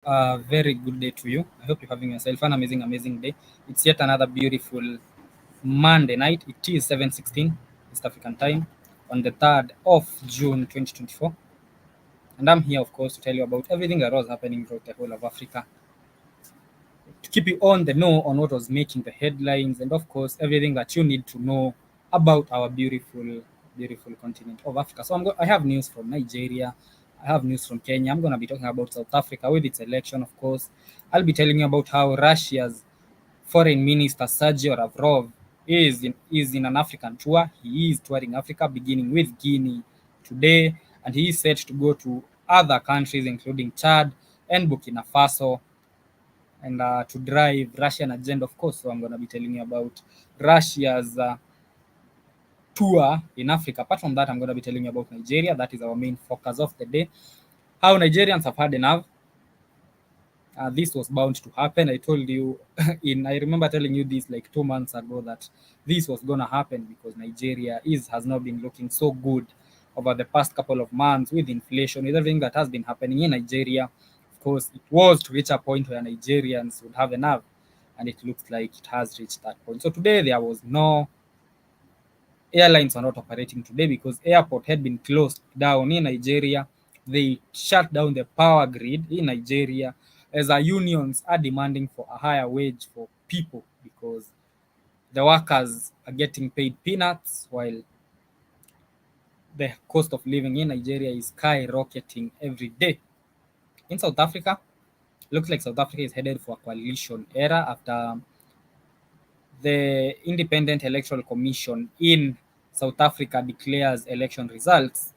A very good day to you. I hope you're having yourself an amazing day. It's yet another beautiful Monday night. It is 7:16 East African time on the 3rd of June 2024. And I'm here, of course, to tell you about everything that was happening throughout the whole of Africa, to keep you on the know on what was making the headlines, and of course, everything that you need to know about our beautiful continent of Africa. So I have news from Nigeria. I have news from Kenya. I'm going to be talking about South Africa with its election, of course. I'll be telling you about how Russia's Foreign Minister Sergei Lavrov is in an African tour. He is touring Africa, beginning with Guinea today, and he is set to go to other countries, including Chad and Burkina Faso, and to drive Russian agenda, of course. So I'm going to be telling you about Russia's tour in Africa. Apart from that, I'm going to be telling you about Nigeria. That is our main focus of the day. How Nigerians have had enough. This was bound to happen. I told you I remember telling you this like 2 months ago that this was going to happen because Nigeria has not been looking so good over the past couple of months with inflation, with everything that has been happening in Nigeria. Of course, it was to reach a point where Nigerians would have enough, and it looks like it has reached that point. So today there was no airlines are not operating today because airport had been closed down in Nigeria. They shut down the power grid in Nigeria as our unions are demanding for a higher wage for people because the workers are getting paid peanuts while the cost of living in Nigeria is skyrocketing every day. In South Africa, looks like South Africa is headed for a coalition era after the Independent Electoral Commission in South Africa declares election results.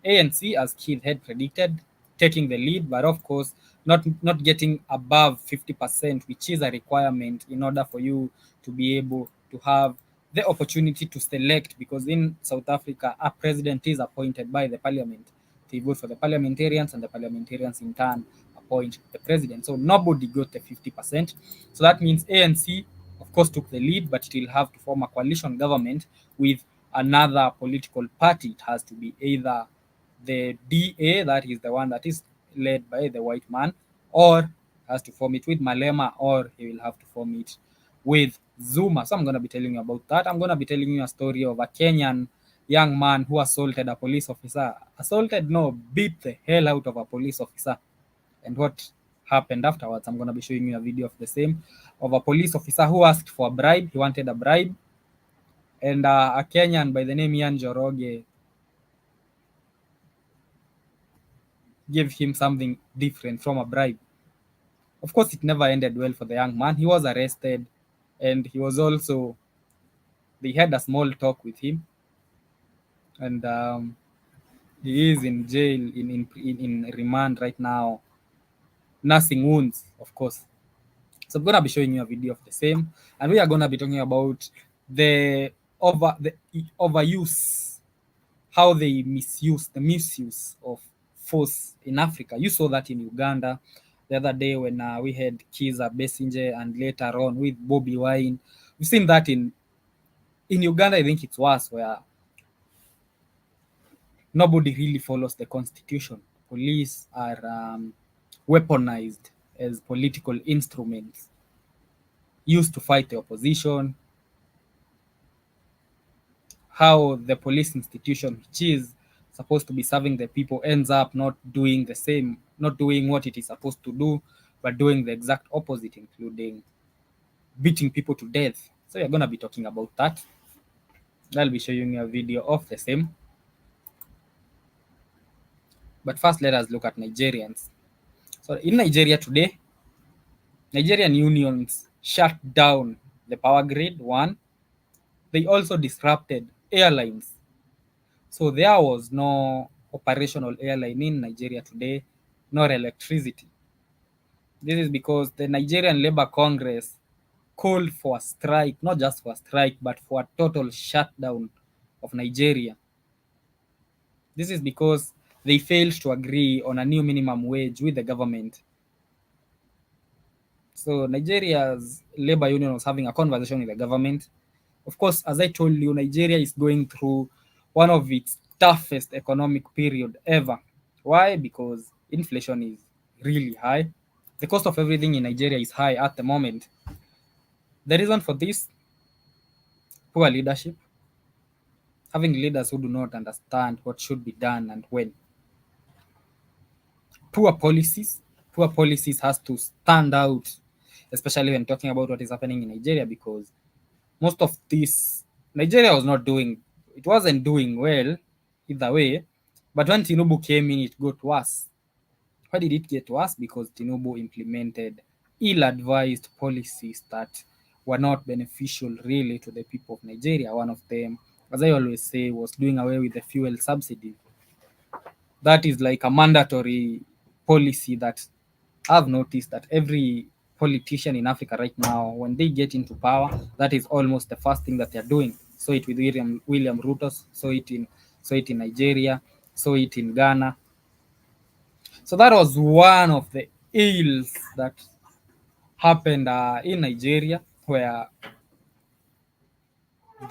ANC, as Keith had predicted, taking the lead, but of course not getting above 50%, which is a requirement in order for you to be able to have the opportunity to select, because in South Africa, a president is appointed by the parliament. They vote for the parliamentarians, and the parliamentarians in turn appoint the president. So nobody got the 50%. So that means ANC, of course, took the lead, but it will have to form a coalition government with another political party. It has to be either the DA, that is the one that is led by the white man, or has to form it with Malema, or he will have to form it with Zuma. So I'm going to be telling you about that. I'm going to be telling you a story of a Kenyan young man who assaulted a police officer. Assaulted, no, beat the hell out of a police officer. And what happened afterwards, I'm going to be showing you a video of the same, of a police officer who asked for a bribe. He wanted a bribe. And a Kenyan by the name Ian Joroge gave him something different from a bribe. Of course, it never ended well for the young man. He was arrested, and they had a small talk with him, and he is in jail, in remand right now, nursing wounds, of course. So I'm gonna be showing you a video of the same, and we are gonna be talking about the overuse, how they the misuse of force in Africa. You saw that in Uganda the other day when we had Kiza Besigye, and later on with Bobby Wine. We've seen that in Uganda. I think it's worse, where nobody really follows the constitution. Police are weaponized as political instruments used to fight the opposition. How the police institution, which is supposed to be serving the people, ends up not doing the same, not doing what it is supposed to do, but doing the exact opposite, including beating people to death. So we're going to be talking about that. I'll be showing you a video of the same. But first, let us look at Nigerians. So in Nigeria today, Nigerian unions shut down the power grid, one. They also disrupted airlines. So there was no operational airline in Nigeria today, nor electricity. This is because the Nigerian Labour Congress called for a strike, not just for a strike, but for a total shutdown of Nigeria. This is because they failed to agree on a new minimum wage with the government. So Nigeria's labor union was having a conversation with the government. Of course, as I told you, Nigeria is going through one of its toughest economic period ever. Why? Because inflation is really high. The cost of everything in Nigeria is high at the moment. The reason for this: poor leadership, having leaders who do not understand what should be done and when. Poor policies. Poor policies has to stand out, especially when talking about what is happening in Nigeria, because most of this, Nigeria was not doing, it wasn't doing well either way. But when Tinubu came in, it got worse. Why did it get worse? Because Tinubu implemented ill-advised policies that were not beneficial really to the people of Nigeria. One of them, as I always say, was doing away with the fuel subsidy. That is like a mandatory policy that I've noticed that every politician in Africa right now, when they get into power, that is almost the first thing that they're doing. So it with William Ruto, so it in Nigeria, so it in Ghana. So that was one of the ills that happened in Nigeria, where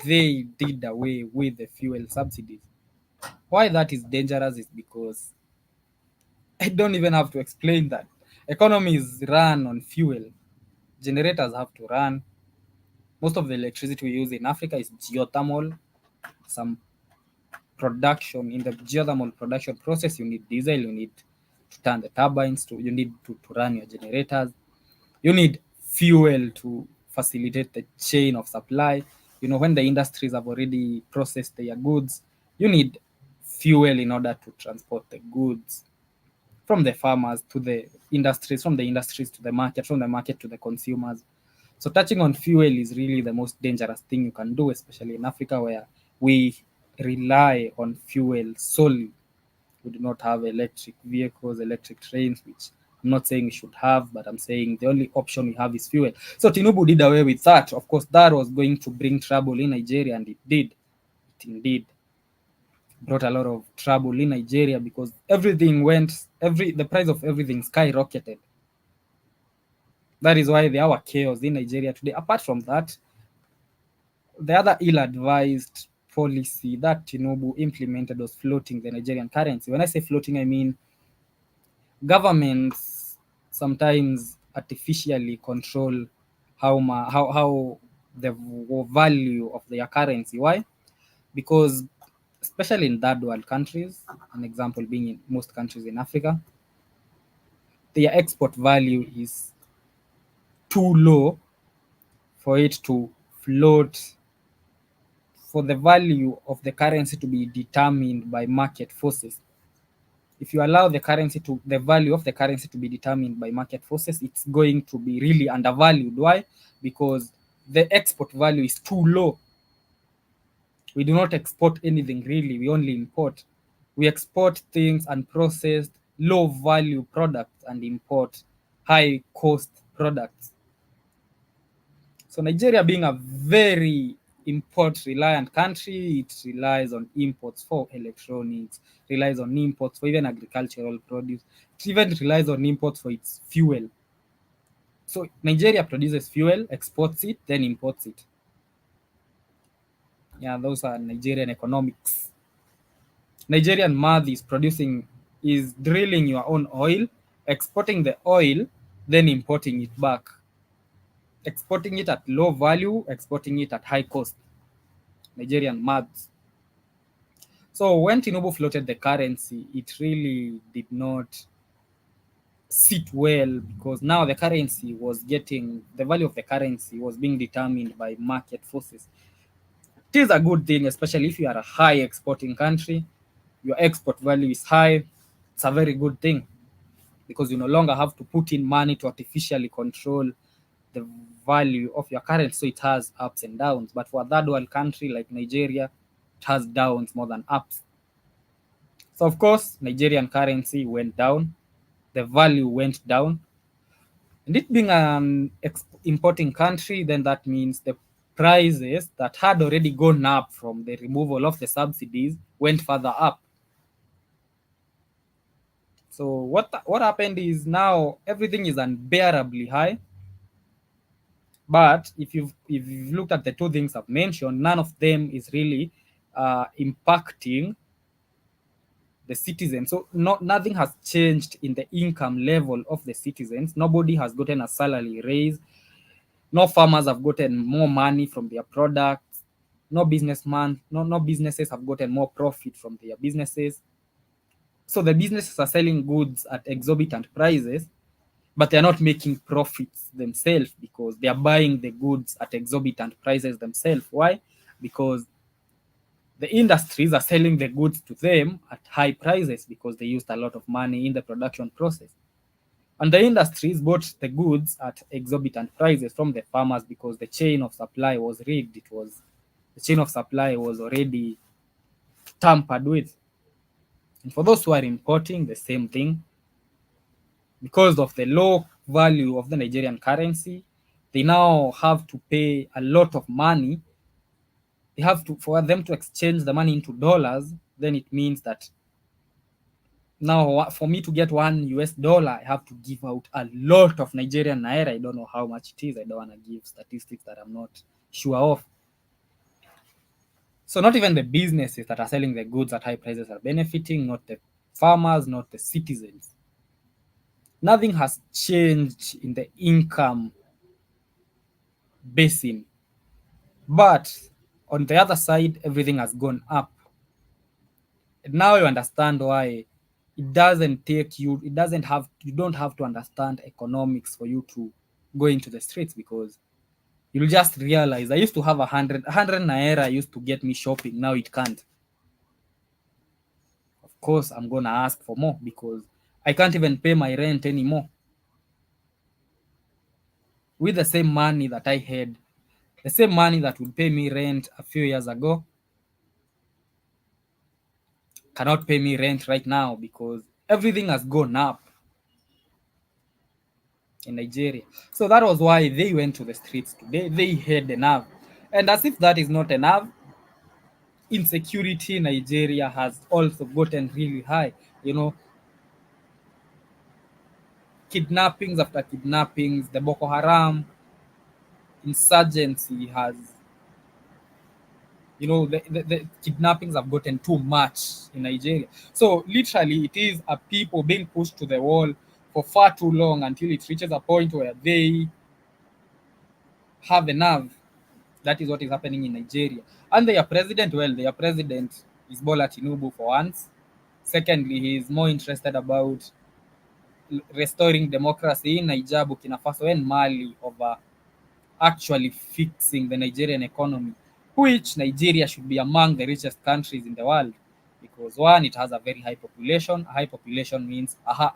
they did away with the fuel subsidies. Why that is dangerous is because I don't even have to explain that. Economies run on fuel. Generators have to run. Most of the electricity we use in Africa is geothermal. Some production in the geothermal production process, you need diesel, you need to turn the turbines, you need to run your generators. You need fuel to facilitate the chain of supply. You know, when the industries have already processed their goods, you need fuel in order to transport the goods from the farmers to the industries, from the industries to the market, from the market to the consumers. So touching on fuel is really the most dangerous thing you can do, especially in Africa, where we rely on fuel solely. We do not have electric vehicles, electric trains, which I'm not saying we should have, but I'm saying the only option we have is fuel. So Tinubu did away with that. Of course, that was going to bring trouble in Nigeria, and it did. It indeed brought a lot of trouble in Nigeria because everything went, the price of everything skyrocketed. That is why there are chaos in Nigeria today. Apart from that, the other ill-advised policy that Tinubu implemented was floating the Nigerian currency. When I say floating, I mean governments sometimes artificially control how the value of their currency. Why? Because especially in third world countries, an example being in most countries in Africa, their export value is too low for it to float, for the value of the currency to be determined by market forces. If you allow the value of the currency to be determined by market forces, it's going to be really undervalued. Why? Because the export value is too low. We do not export anything really, we only import. We export things unprocessed, low value products and import high cost products. So Nigeria being a very import reliant country, it relies on imports for electronics, relies on imports for even agricultural produce, it even relies on imports for its fuel. So Nigeria produces fuel, exports it, then imports it. Yeah, those are Nigerian economics. Nigerian math is drilling your own oil, exporting the oil, then importing it back. Exporting it at low value, exporting it at high cost. Nigerian maths. So when Tinubu floated the currency, it really did not sit well because now the value of the currency was being determined by market forces. It is a good thing, especially if you are a high exporting country, your export value is high. It's a very good thing because you no longer have to put in money to artificially control the value of your currency. So it has ups and downs. But for a third world country like Nigeria, it has downs more than ups. So of course, Nigerian currency went down, the value went down. And it being an importing country, then that means the prices that had already gone up from the removal of the subsidies went further up. So what happened is now everything is unbearably high. But if you've looked at the two things I've mentioned, none of them is really impacting the citizens. So nothing has changed in the income level of the citizens. Nobody has gotten a salary raise. No farmers have gotten more money from their products. No businesses have gotten more profit from their businesses. So the businesses are selling goods at exorbitant prices, but they're not making profits themselves because they are buying the goods at exorbitant prices themselves. Why? Because the industries are selling the goods to them at high prices because they used a lot of money in the production process. And the industries bought the goods at exorbitant prices from the farmers because the chain of supply was rigged. The chain of supply was already tampered with. And for those who are importing the same thing, because of the low value of the Nigerian currency, they now have to pay a lot of money. They have to, for them to exchange the money into dollars, then it means that now for me to get $1, I have to give out a lot of Nigerian naira. I don't know how much it is. I don't want to give statistics that I'm not sure of. So not even the businesses that are selling the goods at high prices are benefiting, not the farmers, not the citizens. Nothing has changed in the income basin. But on the other side, everything has gone up. And now you understand why it doesn't take you, it doesn't have, you don't have to understand economics for you to go into the streets, because you'll just realize I used to have 100 naira used to get me shopping. Now it can't. Of course, I'm going to ask for more because I can't even pay my rent anymore. With the same money that I had, the same money that would pay me rent a few years ago, cannot pay me rent right now because everything has gone up in Nigeria. So that was why they went to the streets today. They had enough. And as if that is not enough, insecurity in Nigeria has also gotten really high. You know, kidnappings after kidnappings, the Boko Haram insurgency has, the kidnappings have gotten too much in Nigeria. So literally, it is a people being pushed to the wall for far too long until it reaches a point where they have enough. That is what is happening in Nigeria. And their president, well, their president is Bola Tinubu for once. Secondly, he is more interested about restoring democracy in Niger, Burkina Faso, and Mali over actually fixing the Nigerian economy, which Nigeria should be among the richest countries in the world. Because one, it has a very high population. A high population means a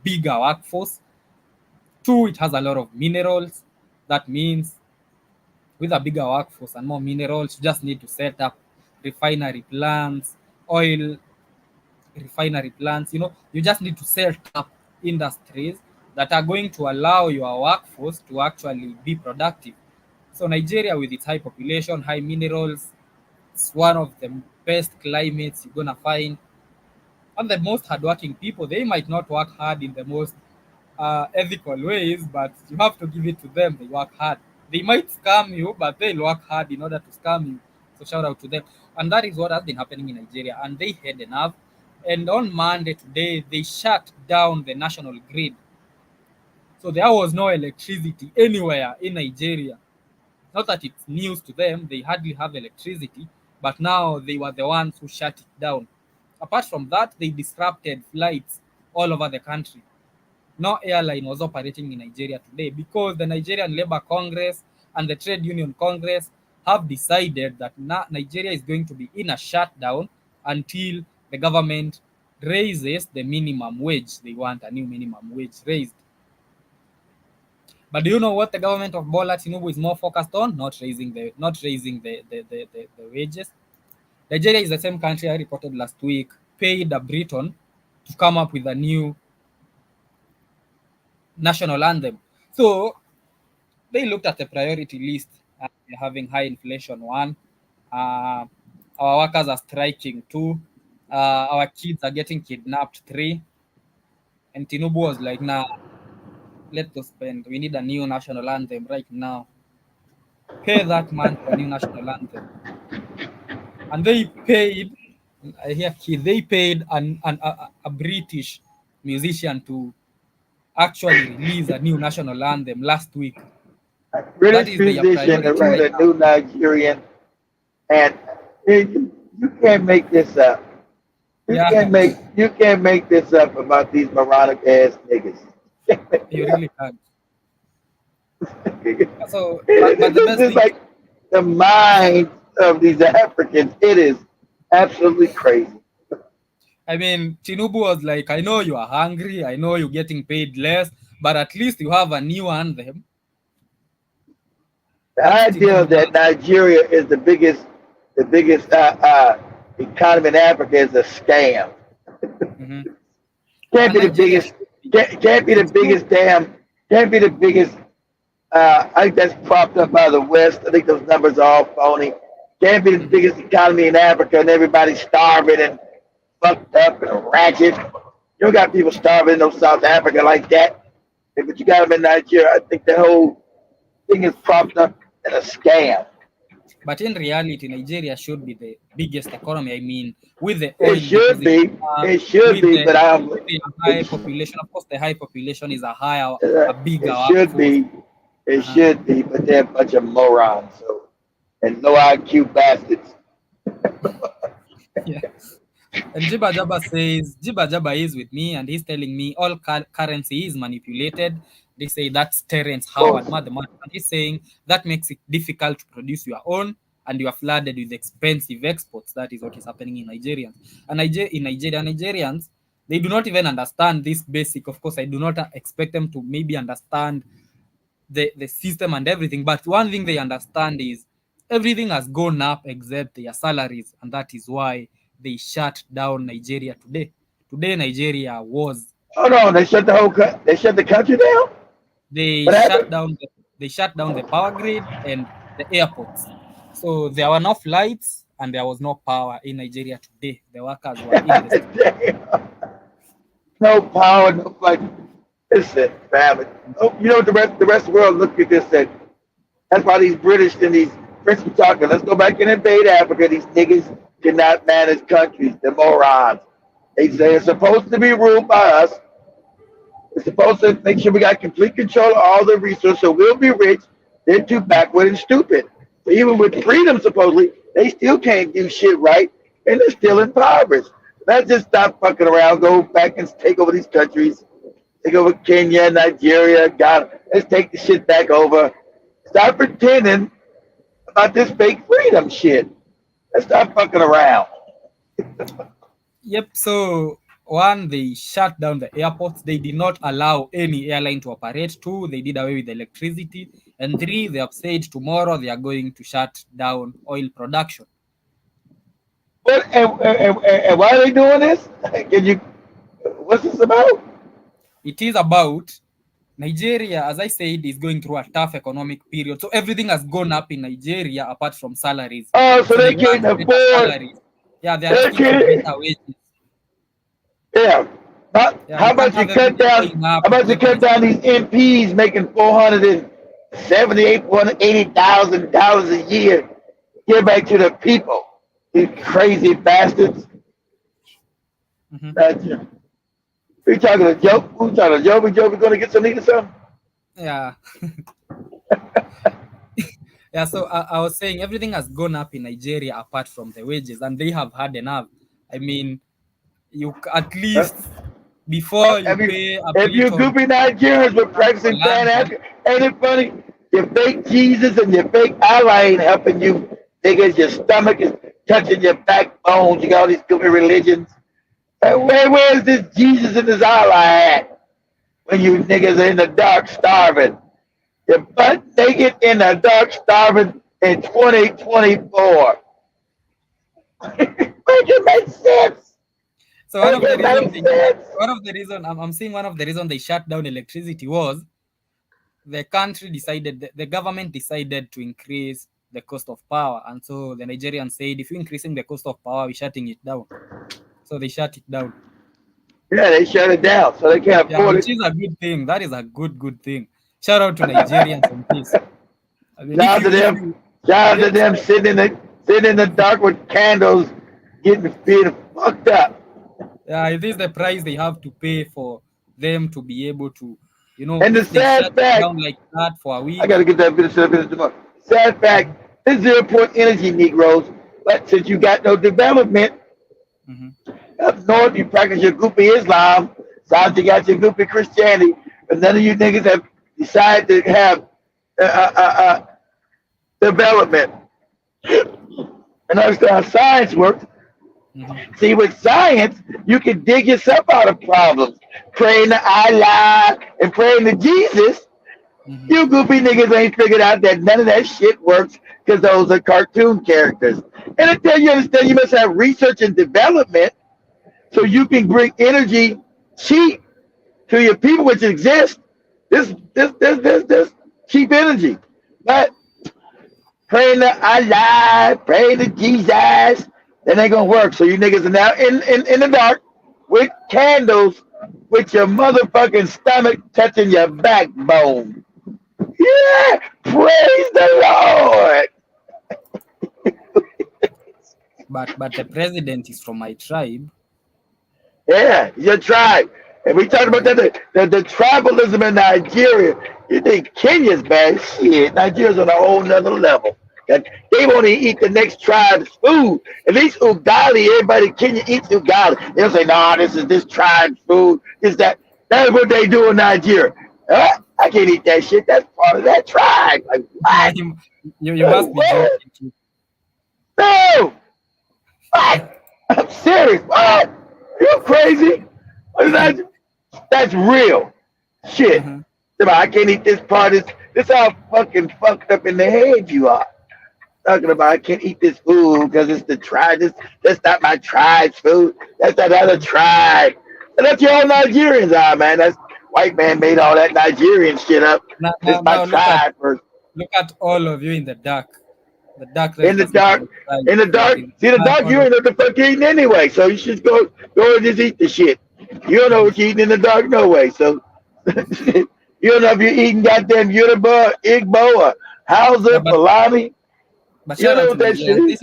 bigger workforce. Two, it has a lot of minerals. That means with a bigger workforce and more minerals, you just need to set up refinery plants, oil refinery plants. You just need to set up industries that are going to allow your workforce to actually be productive. So Nigeria, with its high population, high minerals, it's one of the best climates you're gonna find. And the most hardworking people, they might not work hard in the most ethical ways, but you have to give it to them. They work hard. They might scam you, but they'll work hard in order to scam you. So shout out to them. And that is what has been happening in Nigeria. And they had enough. And on Monday today, they shut down the national grid. So there was no electricity anywhere in Nigeria. Not that it's news to them, they hardly have electricity, but now they were the ones who shut it down. Apart from that, they disrupted flights all over the country. No airline was operating in Nigeria today because the Nigerian Labour Congress and the Trade Union Congress have decided that Nigeria is going to be in a shutdown until the government raises the minimum wage. They want a new minimum wage raised. But do you know what the government of Bola Tinubu is more focused on? Not raising the wages. Nigeria is the same country I reported last week paid a Briton to come up with a new national anthem. So they looked at the priority list. They're having high inflation, one. Our workers are striking, two. Our kids are getting kidnapped, three. And Tinubu was like, nah, let's go spend. We need a new national anthem right now. Pay that man for a new national anthem. And they paid I hear they paid a British musician to actually release a new national anthem last week. That British is their musician to priority write right a now. new Nigerian, and you can't make this up. Yeah, You can't make this up about these moronic ass niggas. you really can't. So, but the This best is thing, like the mind of these Africans. It is absolutely crazy. I mean, Tinubu was like, I know you are hungry, I know you're getting paid less, but at least you have a new anthem. The That's idea Tinubu now. that Nigeria is the biggest economy in Africa is a scam. Hmm. Can't And be the Nigeria biggest. should be. Can't be the It should. biggest damn. Can't be the biggest. I think that's propped up by the West. I think those numbers are all phony. Can't be the Mhm. biggest economy in Africa and everybody's starving and fucked up and ratchet. You don't got people starving in no South Africa like that. But you got them in Nigeria. I think the whole thing is propped up in a scam. But in reality, Nigeria should be the biggest economy. I mean, with the It oil should deposit, be. It should with be, but the high it's, population. Of course, the high population is a it bigger should workforce. be. It Uh-huh. should be, but they're a bunch of morons. So and no IQ bastards. Yeah. And Jiba Jaba says, Jiba Jaba is with me and he's telling me all currency is manipulated. They say that's Terence Of Howard, course. mathematics. And he's saying that makes it difficult to produce your own and you are flooded with expensive exports. That is what is happening in Nigerians. And in Nigeria, Nigerians, they do not even understand this basic. Of course, I do not expect them to maybe understand the system and everything. But one thing they understand is everything has gone up except their salaries, and that is why they shut down Nigeria today. Today, Nigeria was Hold on, they shut the country down? they What shut happened? down they shut down the power grid and the airports. So there were no flights and there was no power in Nigeria today. The workers were in the street. Damn. No power, no fight. Listen, family. Oh, you know what the rest of the world look at this and that's why these British and these French be talking. Let's go back and invade Africa. These niggas cannot manage countries. They're morons. They say Mhm. it's supposed to be ruled by us. It's supposed to make sure we got complete control of all the resources so we'll be rich. They're too backward and stupid. So even with freedom, supposedly, they still can't do shit right and they're still impoverished. Let's just stop fucking around, go back and take over these countries. Take over Kenya, Nigeria, Ghana. Let's take the shit back over. Stop pretending about this fake freedom shit. Let's stop fucking around. Yep. So one, they shut down the airports. They did not allow any airline to operate. Two, they did away with electricity. And three, they have said tomorrow they are going to shut down oil production. What and why are they doing this? Can you? What's this about? It is about Nigeria, as I said, is going through a tough economic period. So everything has gone up in Nigeria apart from salaries. Oh, so So they they want can't better afford. salaries. Yeah, they are They asking for can't. better wages. Yeah. Yeah, How you can't about you have cut everything down? going up How about you except cut the down these MPs making $478,180,000 a year? Give back to the people. These crazy bastards. Mhm. Gotcha. We talking to Joe? Who talking to Joe? Joe, we gonna get some niggas some? Yeah. Yeah, so I was saying everything has gone up in Nigeria apart from the wages, and they have had enough. I mean, at Huh? least before you If you pay a if you bit on goofy Nigerians were for practicing Pan landing. African, ain't it funny? Your fake Jesus and your fake ally ain't helping you. Niggas, your stomach is touching your backbone. You got all these goofy religions. Mhm. Where's this Jesus and this ally at? When you niggas are in the dark starving. You're butt naked in the dark starving in 2024. Make it make sense. So Make it make sense. I'm seeing one of the reason they shut down electricity was the country decided the government decided to increase the cost of power, and so the Nigerians said if you're increasing the cost of power, we're shutting it down. So they shut it down. Yeah, they shut it down, so they can't Yeah, afford which it. is a good thing. That is a good thing. Shout out to Nigerians on this. I mean, Shout out to if them. you Shout out to yep, them sitting in the dark with candles, getting being fucked up. Yeah, it is the price they have to pay for them to be able to, And the if they shut sad it fact, down like that for a I week. got to get that finish tomorrow. Sad fact, this is important energy, Negroes. But since you got no development, Hmm. up north you practice your goopy Islam, south you got your goopy Christianity, but none of you niggas have decided to have uh, uh, uh, uh, development. And understand how science works. Hmm. See, with science, you can dig yourself out of problems. Praying to Allah and praying to Jesus. Hmm. You goofy niggas ain't figured out that none of that shit works because those are cartoon characters. And until you understand, you must have research and development so Hmm. you can bring energy cheap to your people, which exists. This cheap energy. But praying to Allah, praying to Jesus, that ain't gonna work. So you niggas are now in the dark with candles with your motherfucking stomach touching your backbone. Yeah, praise the Lord. But the president is from my tribe. Yeah, your tribe. And we talked about Yeah. that the tribalism in Nigeria. You think Kenya's bad? Shit, Nigeria's on a whole nother level. That they won't even eat the next tribe's food. At least ugali, everybody in Kenya eats ugali. They'll say, "Nah, this is this tribe's food. Is that? That's what they do in Nigeria." I can't eat that shit. That's part of that tribe. Like Yeah, what? you must be What? joking too. No. What? I'm serious. What? You crazy? What is that? That's real. Shit. Uh-huh. I can't eat this part. This how fucking fucked up in the head you are. Talking about I can't eat this food because it's the tribe. That's not my tribe's food. That's another tribe. And that's your own Nigerians are, man. That's white man made all that Nigerian shit up. Now, This now, my now tribe first. look at all of you in the dark. The darkness In the doesn't dark, identify in you. the Yeah, dark. in See the the dark, dark, all you of ain't know what the fuck you eating anyway. So you should go and just eat the shit. You don't know Mhm. what you're eating in the dark no way. So you don't know if you're eating goddamn Yoruba, Igbo, or Yeah, Hausa, Fulani. but You shout don't know out to what that shit Nigerians. is.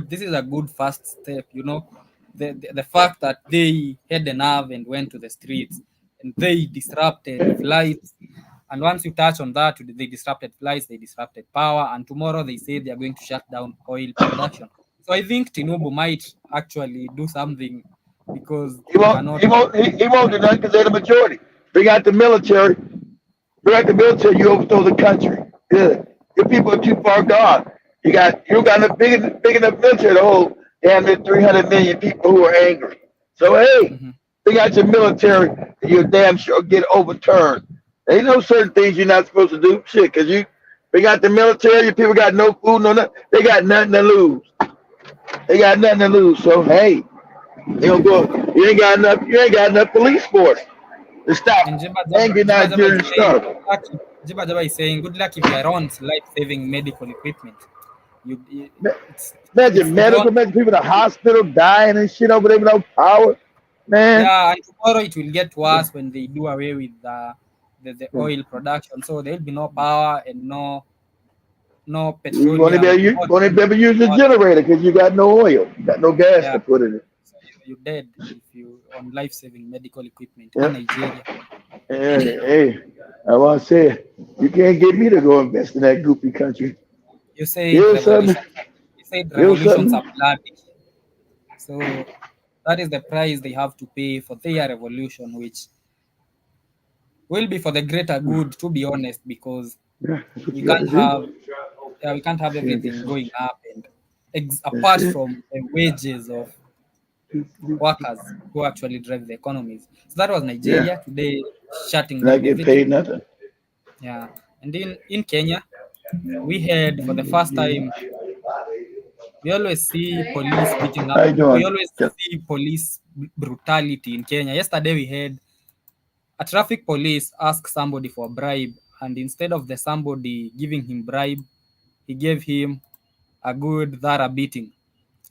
This is a good first step. The fact that they had the nerve and went to the streets and they disrupted flights. And once you touch on that, they disrupted flights, they disrupted power, and tomorrow they say they are going to shut down oil production. So I think Tinubu might actually do something because He he won't. cannot. He won't do nothing because they're the majority. Bring out the military. Bring out the military. You overthrow the country. Good. Your people are too far gone. You got enough big enough military to hold damn near 300 million people who are angry. So hey, Mhm. bring out your military, and you'll damn sure get overturned. There ain't no certain things you're not supposed to do. Shit, because you bring out the military. Your people got no food, no nothing. They got nothing to lose. They got nothing to lose. So hey, they gonna go. You ain't got enough police force to stop And angry Nigerian stuff. Jiba Jabba is saying, good luck if you are on life-saving medical equipment. Imagine It won't. medical, imagine people in the hospital dying and shit over there without power. Man, Yeah, and tomorrow it will get worse when they do away with the oil production. So there will be no power and no you won't even petroleum. be able to use the generator because you got no oil. You got no gas Yeah, to put in it. so you're dead if you on life-saving medical equipment in Yeah. Nigeria. Hey, I want to say, you can't get me to go invest in that goopy country. You said You something. revolutions. You said You revolutions something. are bloody. So that is the price they have to pay for their revolution, which will be for the greater good, to be honest, because Yeah, that's what we you got can't to do. have we can't have Shit, get everything some. going up and That's apart it. from the wages of workers who actually drive the economies. So that was Yeah, Nigeria today, shutting not down get everything. paid nothing. Yeah, and in Kenya, we had for the first time. We always see police beating up. How you We doing? always see police brutality in Kenya. Yesterday we had a traffic police ask somebody for a bribe, and instead of the somebody giving him bribe, he gave him a good thorough beating.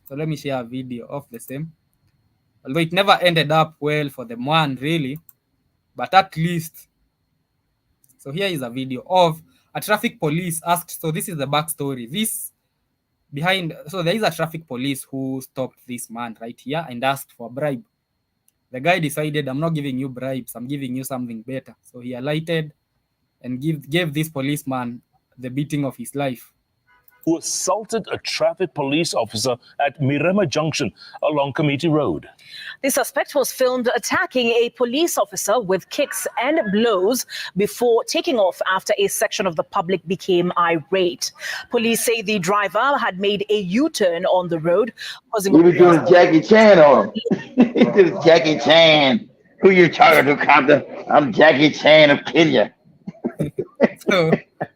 So let me share a video of the same. Although it never ended up well for the man, really, but at least. So here is a video of a traffic police asked. So this is the backstory. This So there is a traffic police who stopped this man right here and asked for a bribe. The guy decided, I'm not giving you bribes, I'm giving you something better. So he alighted and gave this policeman the beating of his life. Who assaulted a traffic police officer at Mirema Junction along Committee Road. The suspect was filmed attacking a police officer with kicks and blows before taking off after a section of the public became irate. Police say the driver had made a U-turn on the road, causing... He was doing Jackie Chan on him. He did Jackie Chan. Who you talking to, Compton? I'm Jackie Chan of Kenya. So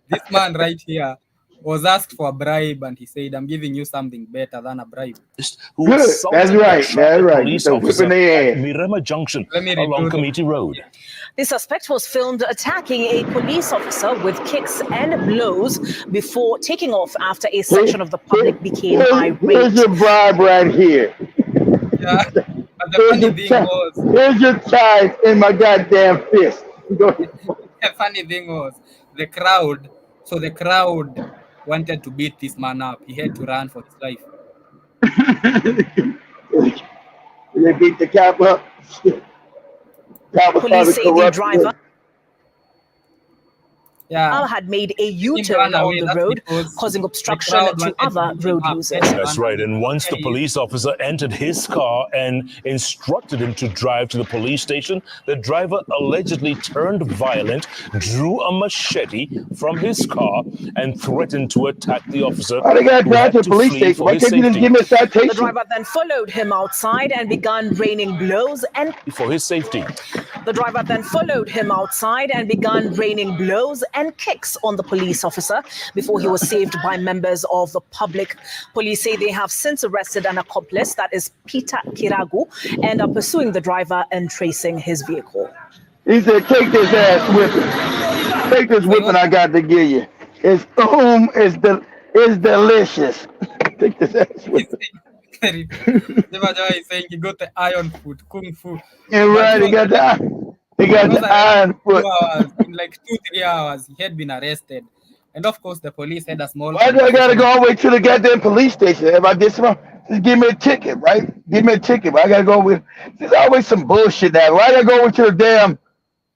this man right here was asked for a bribe, and he said, I'm giving you something better than a bribe. Who assaulted That's right. That's right. Police So officer whipping their at ass. Mirema Junction Let me along redo Committee Road. The suspect was filmed attacking a police officer with kicks and blows before taking off after a section of the public became Here's irate. your bribe right here. Yeah. But the funny thing was, Here's your child in my goddamn fist. Go ahead. the funny thing was, the crowd wanted to beat this man up. He had to run for his life. They beat the cop up. Cop was Police say the corrupt. driver Yeah. had made a U-turn ran on away. the That's road, because causing the obstruction crowd to wanted other to beat him road up. users. That's right. And once the police officer entered his car and instructed him to drive to the police station, the driver allegedly turned violent, drew a machete from his car, and threatened to attack the officer. Why they got to who drive had to the police flee station? for Why his can't you just safety. give me a The citation? driver then followed him outside and began raining blows and For his safety. The driver then followed him outside and began raining blows and kicks on the police officer before he was saved by members of the public. Police say they have since arrested an accomplice, that is Peter Kiragu, and are pursuing the driver and tracing his vehicle. He said, take this ass whipping. Take this whipping I got to give you. It's delicious. Take this ass whipping. Java is saying he got the iron foot, kung fu. Yeah, right. He got the iron foot. In like 2-3 hours, he had been arrested. And of course, the police had a small... Why do I got to go all the way to the goddamn police station? If I did something, just give me a ticket, right? Give me a ticket. But I got to go with... There's always some bullshit now. Why do I go over to the damn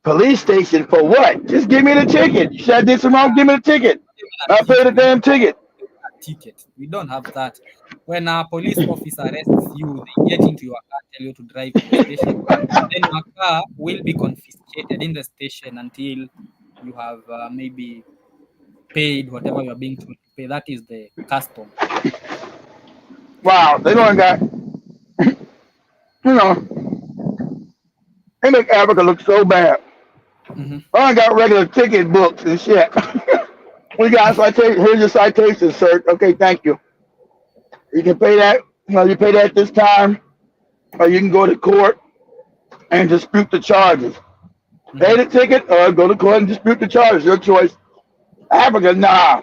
police station for what? Just give me the ticket. You said I did something wrong, give me the ticket. I'll pay the damn ticket. Ticket. We don't have that. When a police officer arrests you, they get into your car, tell you to drive to the station. Then your car will be confiscated in the station until you have maybe paid whatever you are being told to pay. That is the custom. Wow, they don't got, you know, they make Africa look so bad. I got regular ticket books and shit. We got citation. Here's your citation, sir. Okay, thank you. You can pay that. You pay that this time, or you can go to court and dispute the charges. Pay the ticket, or go to court and dispute the charges. Your choice. Africa, nah.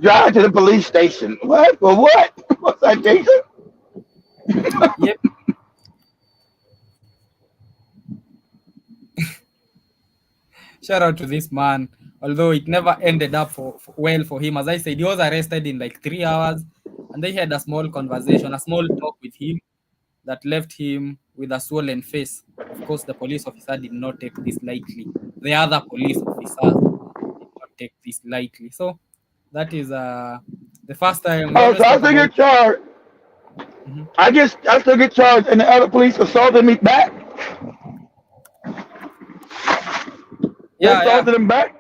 Drive to the police station. What? For what? For citation? Yep. Shout out to this man. Although it never ended up well for him. As I said, he was arrested in like 3 hours, and they had a small conversation, a small talk with him that left him with a swollen face. Of course, the police officer did not take this lightly. The other police officers did not take this lightly. So that is the first time. Oh, so I still get charged. I still get charged, and the other police assaulted me back. Yeah. Assaulted him back.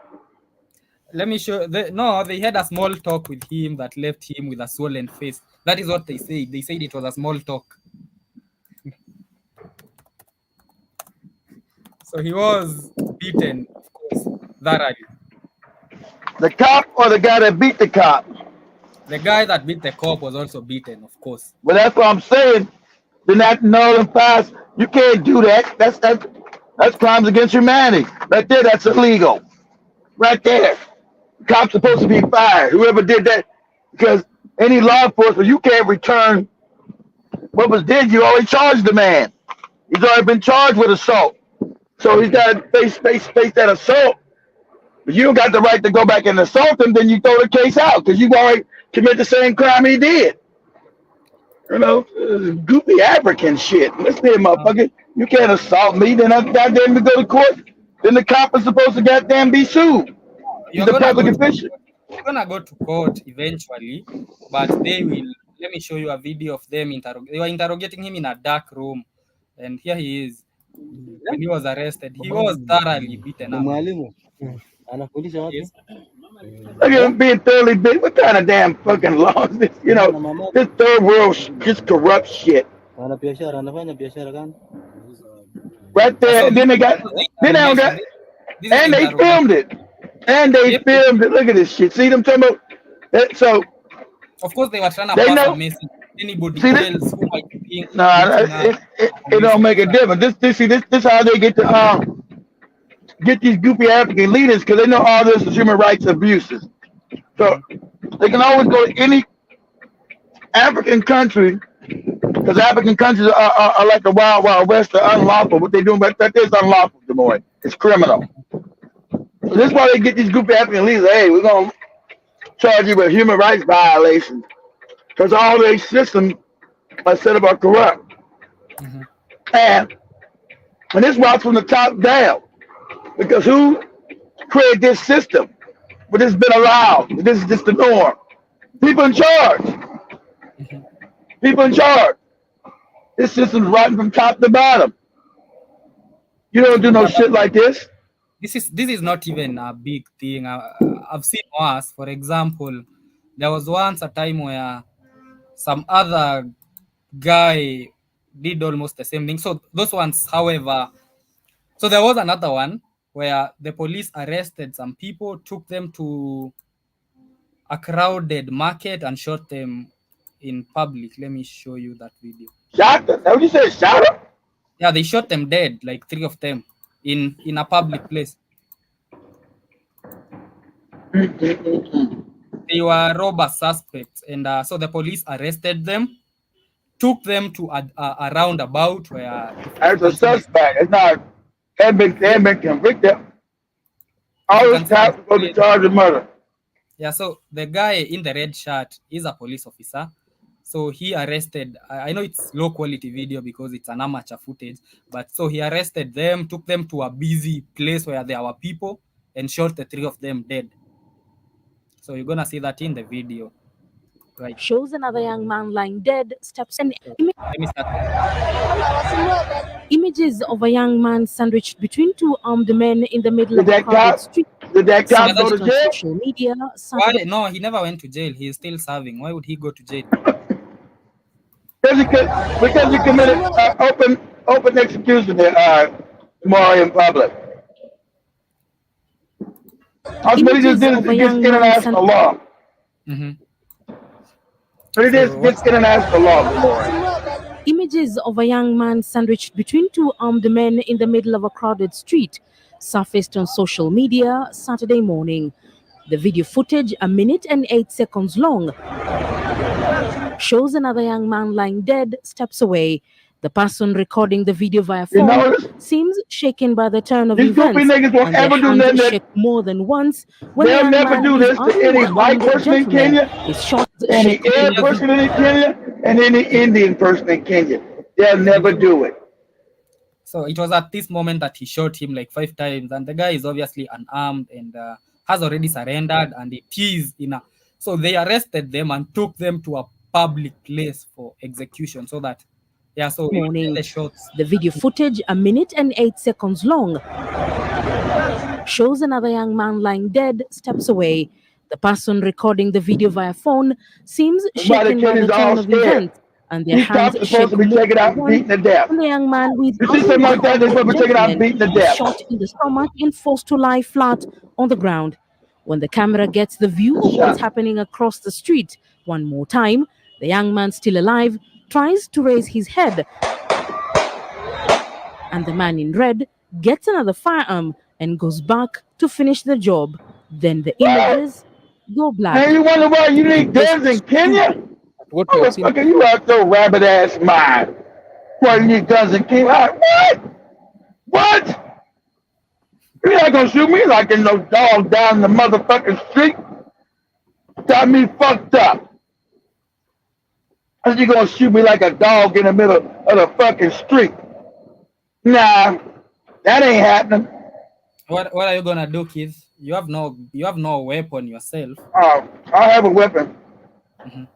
Let me show. They had a small talk with him that left him with a swollen face. That is what they said. They said it was a small talk. So he was beaten, of course, thoroughly. The cop or the guy that beat the cop? The guy that beat the cop was also beaten, of course. But that's what I'm saying. They're not null and pass. You can't do that. That's crimes against humanity. Right there, that's illegal. Right there. Cops supposed to be fired. Whoever did that, because any law enforcement, you can't return what was did. You already charged the man. He's already been charged with assault, so he's got to face that assault. But you don't got the right to go back and assault him. Then you throw the case out because commit the same crime he did. You know, goofy African shit. Listen here, motherfucker. You can't assault me, then I goddamn to go to court. Then the cop is supposed to goddamn be sued. He's a public official. You're gonna go to court eventually, but they will. Let me show you a video of them They were interrogating him in a dark room, and here he is. When he was arrested, he was thoroughly beaten up. Yes. Look at him being thoroughly beat. What kind of damn fucking law is this? You know, this third world just corrupt shit. Right there, and then they got, then they got, and they filmed it. And they filmed it. Look at this shit. See them talking about that? So, of course, they were trying to pass a message. Anybody else who might be it don't make a difference. This how they get to get these goofy African leaders, because they know all this is human rights abuses. So they can always go to any African country, because African countries are like the wild, wild west, are unlawful. What they're doing, but that is unlawful, Demoy. It's criminal. So this is why they get these goofy African leaders. Hey, we're gonna charge you with human rights violations, because all their systems are set up are corrupt. And this was from the top down, because who created this system? But it's been allowed. This is just the norm. People in charge. People in charge. This system's rotten from top to bottom. You don't do no shit like this. This is not even a big thing. I've seen worse. For example, there was once a time where some other guy did almost the same thing. So those ones, however, so there was another one where the police arrested some people, took them to a crowded market and shot them in public. Let me show you that video. Shot them? That what you said? Shot them? Yeah, they shot them dead, like 3 of them, in a public place. They were robber suspects, and so the police arrested them, took them to a roundabout where. As a suspect, it's not. They have been convicted. All this time to go to charge of murder. Yeah, so the guy in the red shirt is a police officer. So he arrested, I know it's low quality video because it's an amateur footage, but so he arrested them, took them to a busy place where there were people, and shot the 3 of them dead. So you're gonna see that in the video. Right. Shows another young man lying dead, steps and Let me start. Images of a young man sandwiched between 2 armed men in the middle of a crowded street. Did that cop go to jail? Social media. Why? No, he never went to jail. He is still serving. Why would he go to jail? Because he committed open execution tomorrow in public. That's what he just did against international law. But it is against international law. Images of a young man sandwiched between 2 armed men in the middle of a crowded street surfaced on social media Saturday morning. The video footage, 1 minute and 8 seconds long, shows another young man lying dead steps away. The person recording the video via phone seems shaken by the turn of events. These niggas won't ever do that. More than once. When they'll never do this to any white person in Kenya, any Arab person in Kenya, and any Indian person in Kenya. They'll never do it. So it was at this moment that he shot him like 5 times, and the guy is obviously unarmed and has already surrendered, and it is in a. So they arrested them and took them to a public place for execution, so that. Yeah, so morning. The video footage, 1 minute and 8 seconds long, shows another young man lying dead steps away. The person recording the video via phone seems shaken by the turn of events, and their hands shake more than once. The young man with shot in the stomach and forced to lie flat on the ground. When the camera gets the view of what's happening across the street one more time, the young man, still alive, tries to raise his head, and the man in red gets another firearm and goes back to finish the job. Then the images go black. Hey, you wonder why you need guns in Kenya? What motherfucker, you out your rabbit ass mind? Why you need guns in Kenya? What? You're not gonna shoot me like in no dog down the motherfucking street. got me fucked up. I said, you gonna shoot me like a dog in the middle of the fucking street. Nah, that ain't happening. What are you gonna do, kids? You have no weapon yourself. I have a weapon. Mhm.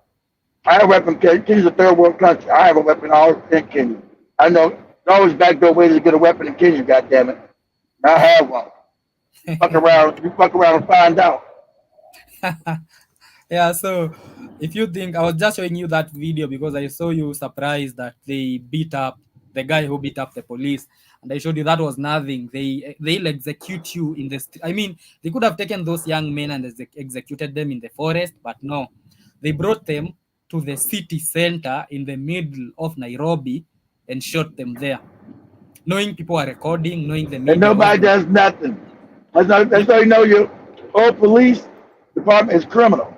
I have a weapon. Kenya's a third world country. I have a weapon all in Kenya. I know there's always backdoor ways to get a weapon in Kenya, goddammit. I have one. You fuck around and find out. Yeah, so if you think, I was just showing you that video because I saw you surprised that they beat up the guy who beat up the police, and I showed you that was nothing. They'll execute you in the I mean, they could have taken those young men and executed them in the forest, but no, they brought them to the city center in the middle of Nairobi and shot them there, knowing people are recording, knowing the media And nobody does nothing. That's how you know your whole police department is criminal.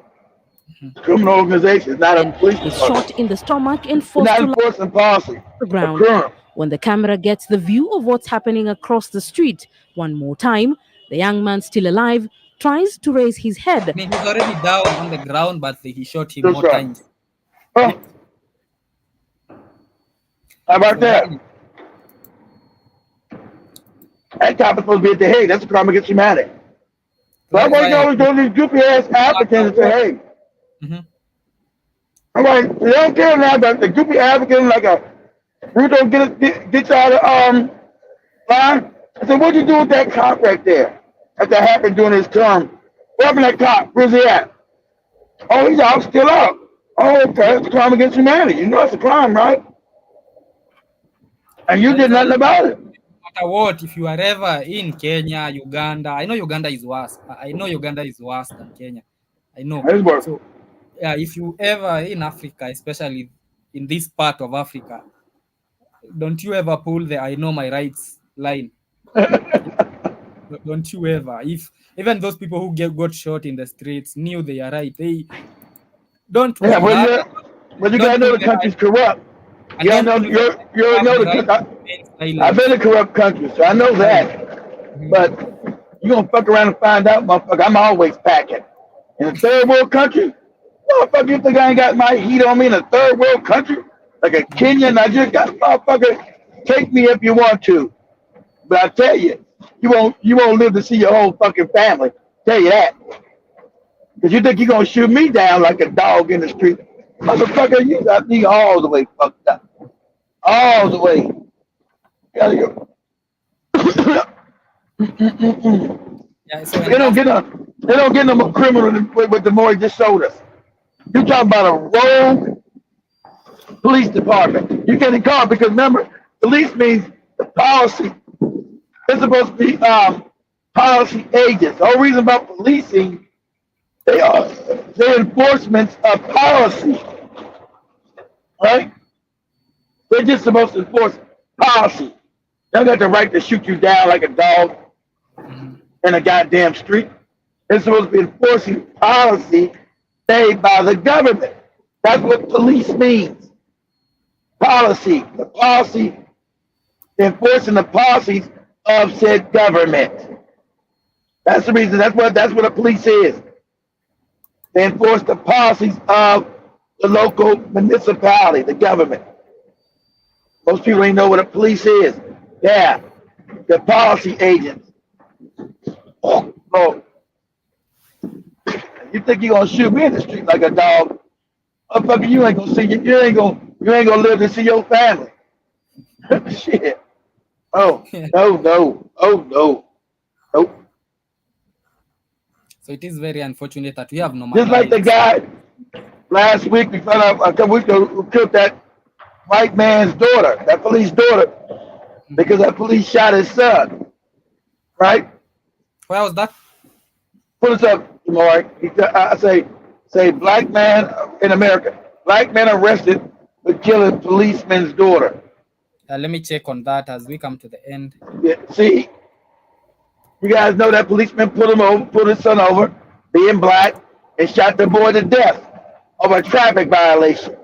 It's a criminal organization. It's not a police Is department. shot in the stomach and It's forced not to lie enforcing policy. on the ground. Criminal. When the camera gets the view of what's happening across the street one more time, the young man, still alive, tries to raise his I head. mean, he's already down on the ground, but he shot him That's more right. times. Oh, how about that? That cop is supposed to be at the Hague. That's a crime against humanity. That's why you always go to these goofy ass Africans and say, hey. Mhm. I'm like, they don't care now about the goofy African like a we don't get you out of line. I said, what'd you do with that cop right there? After that happened during his term. What happened to that cop? Where's he at? Oh, he's out, still out. Oh, okay, it's a crime against humanity. You know it's a crime, right? And you did nothing about it. No matter what, if you are ever in Kenya, Uganda, I know Uganda is worse. I know Uganda is worse than Kenya. I know. That's worse. So, yeah, if you ever in Africa, especially in this part of Africa, don't you ever pull the "I know my rights" line. Don't you ever? If even those people who got shot in the streets knew they are right, they don't. Yeah, pull that. but you gotta know the country's corrupt. You gotta know you already know the country. I've been in corrupt countries, so I know that. But you gonna fuck around and find out, motherfucker. I'm always packing. In a third world country, motherfucker, you think I ain't got my heat on me in a third world country? Like a Kenya, Nigeria, got motherfucker, take me if you want to. But I tell you, you won't live to see your whole fucking family. Tell you that. Because you think you're gonna shoot me down like a dog in the street. Motherfucker, you got me all the way fucked up. All the way. Gotta go. Yeah, so They don't get no more criminal with the more he just showed us. You talking about a rogue police department. You can't call it because remember, police means the policy. They're supposed to be policy agents. The whole reason about policing, they're enforcements of policy. Right? They're just supposed to enforce policy. They don't got the right to shoot you down like a dog in a goddamn street. They're supposed to be enforcing policy made by the government. That's what police means. Policy. The policy, enforcing the policies of said government. That's the reason. That's what the police is. They enforce the policies of the local municipality, the government. Most people ain't know what a police is. Yeah, the policy agents. Oh, Lord. You think you're gonna shoot me in the street like a dog? Motherfucker, you ain't gonna see you ain't gonna live to see your family. Shit. Oh no. Oh no. Nope. So it is very unfortunate that we have no. Just like the guy last week, we found out a couple weeks ago who killed that white man's daughter, that police daughter, because that police shot his son. Right? Where was that? Put us up, Maury. I say black man in America. Black man arrested for killing policeman's daughter. Let me check on that as we come to the end. Yeah, see, you guys know that policeman put his son over, being black, and shot the boy to death over a traffic violation.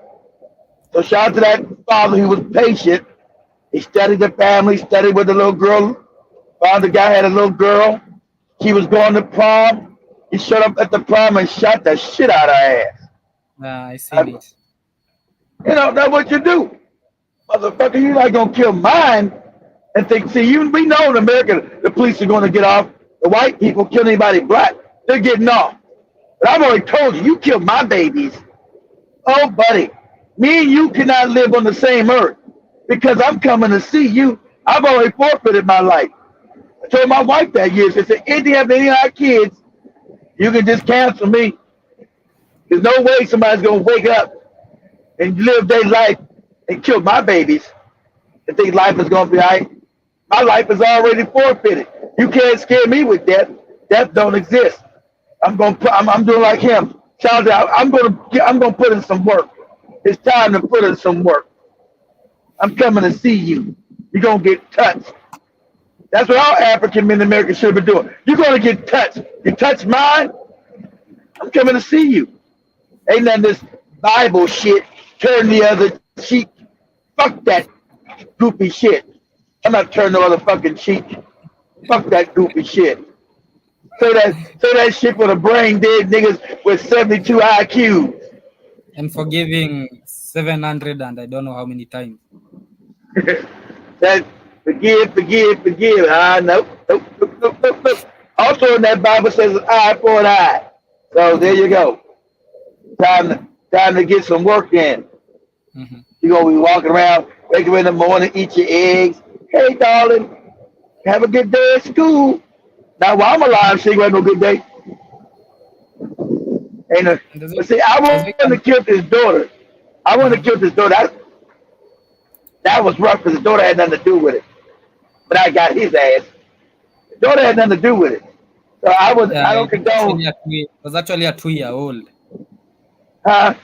So shout out to that father who was patient. He studied the family, studied with the little girl. Found the guy had a little girl. She was going to prom. He showed up at the prom and shot the shit out of her ass. I seen it. You know, that's what you do. Motherfucker, you're not going to kill mine and think, see, we know in America the police are going to get off. The white people kill anybody black, they're getting off. But I've already told you, you killed my babies. Oh, buddy, me and you cannot live on the same earth because I'm coming to see you. I've already forfeited my life. I told my wife that year, she said, if you have any of our kids, you can just cancel me. There's no way somebody's going to wake up and live their life and kill my babies and think life is going to be all right. My life is already forfeited. You can't scare me with death. Death don't exist. I'm doing like him. Child, I'm gonna put in some work. It's time to put in some work. I'm coming to see you. You're gonna get touched. That's what all African men in America should be doing. You're gonna get touched. You touch mine, I'm coming to see you. Ain't none of this Bible shit. Turn the other cheek. Fuck that goofy shit. I'm not turning the other fucking cheek. Fuck that goofy shit. Say that shit for the brain dead niggas with 72 IQ. And forgiving 700 and I don't know how many times. That forgive. Nope. Also in that Bible says an eye for an eye. So there you go. Time to get some work in. Mm-hmm. You're gonna be walking around, wake up in the morning, eat your eggs. Hey darling, have a good day at school. Now while I'm alive, she ain't gonna have no good day. But see, I want to kill his daughter. That was rough because the daughter had nothing to do with it. But I got his ass. The daughter had nothing to do with it. So I don't condone. It was actually a 2-year-old. Huh?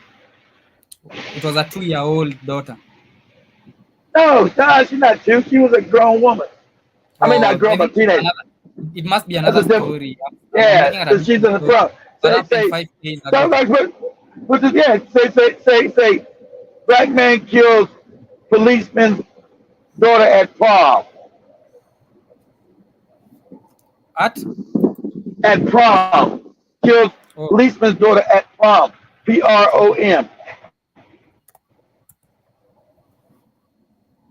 It was a 2-year-old daughter. No, she's not 2. She was a grown woman. I mean, not grown, but teenager. It must be another story. Yeah, because she's in the front. Say, black man kills policeman's daughter at prom. At prom. Kills policeman's daughter at prom. PROM.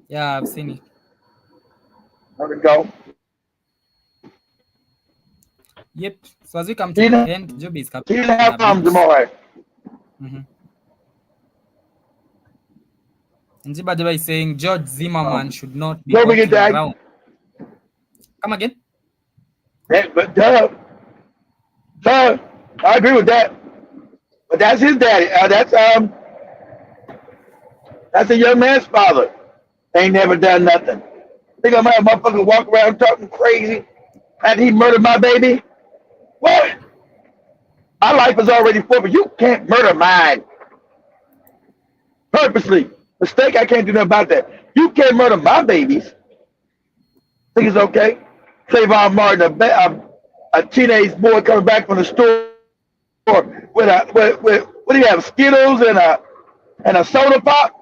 Yeah, I've seen it. There we go. Yep. So as we come to the end, Joby is coming. Tomorrow. Mm-hmm. And Jiba is saying George Zimmerman should not be walking around. Come again? Yeah, but duh, I agree with that. But that's his daddy. That's a young man's father. Ain't never done nothing. Think I'm gonna have a motherfucker walk around talking crazy and he murdered my baby? What? My life is already forfeit. You can't murder mine. Purposely. Mistake, I can't do nothing about that. You can't murder my babies. Think it's okay? Trayvon Martin, a teenage boy coming back from the store with what do you have, Skittles and a soda pop?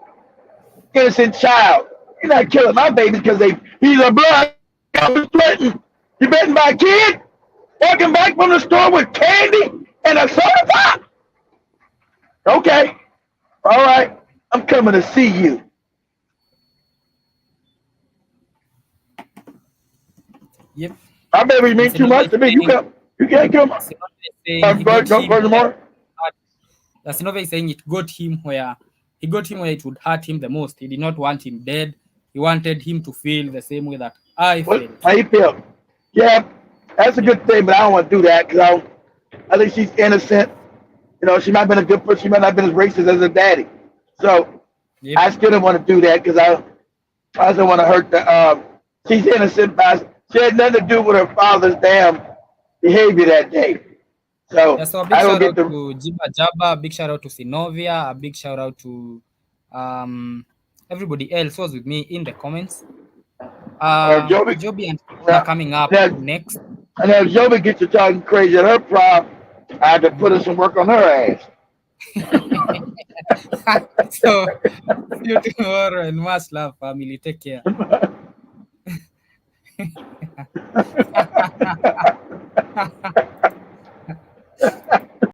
Innocent child. You're not killing my babies because he's a blood. You betting my kid walking back from the store with candy and a soda pop? Okay. All right. I'm coming to see you. Yep. My baby means too much to me. You can't kill my. Yasinova is saying it got him where it would hurt him the most. He did not want him dead. He wanted him to feel the same way that I felt. How you feel? Yeah, that's a good thing, but I don't want to do that because I think she's innocent. You know, she might have been a good person. She might not have been as racist as her daddy. So yep. I still don't want to do that because I don't want to hurt the. She's innocent, but she had nothing to do with her father's damn behavior that day. So, yeah, so a big shout out to Jiba Jaba, a big shout out to Sinovia, a big shout out to everybody else who was with me in the comments. Joby and are coming up next. And if Joby gets to talking crazy at her prom, I have to put in some work on her ass. So, see you tomorrow and much love, family. Take care.